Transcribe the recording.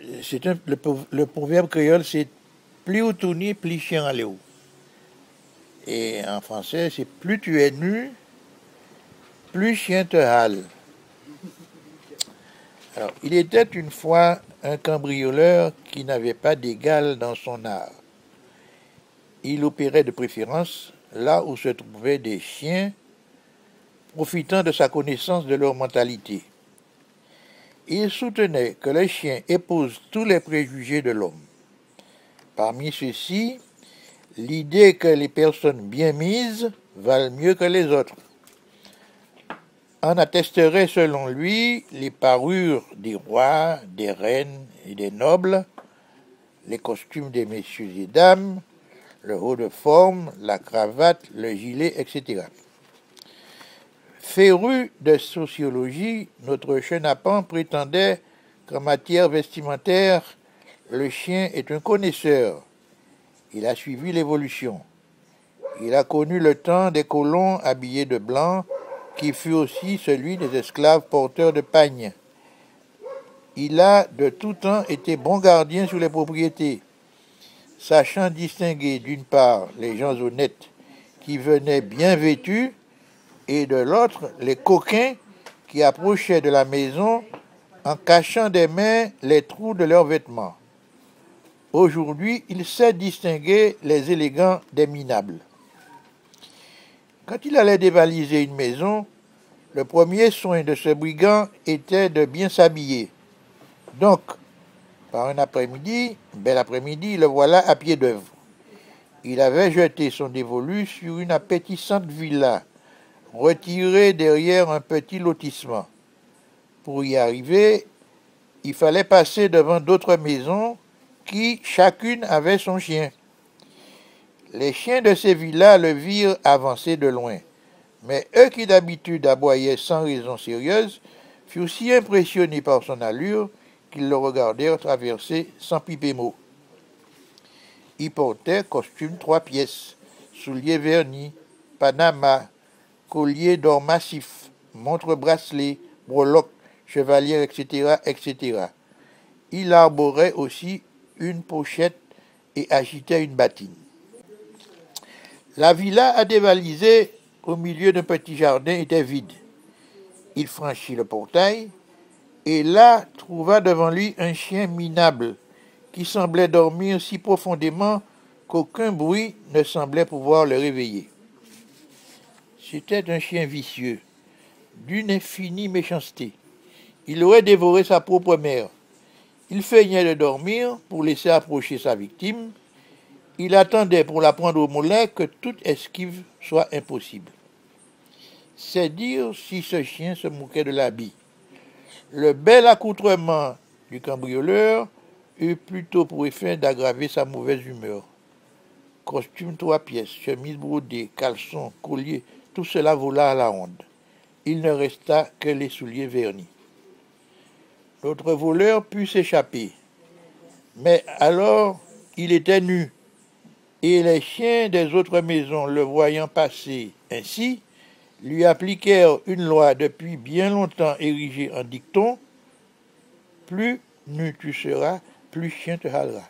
Le proverbe créole, c'est plus ou tout nu, plus chien en léo. Et en français, c'est plus tu es nu, plus chien te hale. Alors, il était une fois un cambrioleur qui n'avait pas d'égal dans son art. Il opérait de préférence là où se trouvaient des chiens, profitant de sa connaissance de leur mentalité. Il soutenait que les chiens épousent tous les préjugés de l'homme. Parmi ceux-ci, l'idée que les personnes bien mises valent mieux que les autres. En attesteraient selon lui les parures des rois, des reines et des nobles, les costumes des messieurs et dames, le haut de forme, la cravate, le gilet, etc. Féru de sociologie, notre chenapan prétendait qu'en matière vestimentaire, le chien est un connaisseur. Il a suivi l'évolution. Il a connu le temps des colons habillés de blanc, qui fut aussi celui des esclaves porteurs de pagnes. Il a de tout temps été bon gardien sur les propriétés, sachant distinguer d'une part les gens honnêtes qui venaient bien vêtus et de l'autre les coquins qui approchaient de la maison en cachant des mains les trous de leurs vêtements. Aujourd'hui, il sait distinguer les élégants des minables. Quand il allait dévaliser une maison, le premier soin de ce brigand était de bien s'habiller. Donc, par un bel après-midi, le voilà à pied d'œuvre. Il avait jeté son dévolu sur une appétissante villa, retirée derrière un petit lotissement. Pour y arriver, il fallait passer devant d'autres maisons qui, chacune, avait son chien. Les chiens de ces villas le virent avancer de loin, mais eux qui d'habitude aboyaient sans raison sérieuse furent si impressionnés par son allure qu'ils le regardèrent traverser sans piper mot. Il portait costume 3 pièces, souliers vernis, panama, collier d'or massif, montre bracelet, breloque, chevalière, etc., etc. Il arborait aussi une pochette et agitait une bâtine. La villa à dévaliser au milieu d'un petit jardin était vide. Il franchit le portail et là trouva devant lui un chien minable qui semblait dormir si profondément qu'aucun bruit ne semblait pouvoir le réveiller. C'était un chien vicieux, d'une infinie méchanceté. Il aurait dévoré sa propre mère. Il feignait de dormir pour laisser approcher sa victime. Il attendait pour la prendre au mollet que toute esquive soit impossible. C'est dire si ce chien se moquait de l'habit. Le bel accoutrement du cambrioleur eut plutôt pour effet d'aggraver sa mauvaise humeur. Costume 3 pièces, chemise brodée, caleçon, collier, tout cela vola à la ronde. Il ne resta que les souliers vernis. L'autre voleur put s'échapper. Mais alors, il était nu, et les chiens des autres maisons, le voyant passer ainsi, lui appliquèrent une loi depuis bien longtemps érigée en dicton: plus nu tu seras, plus chien te halera.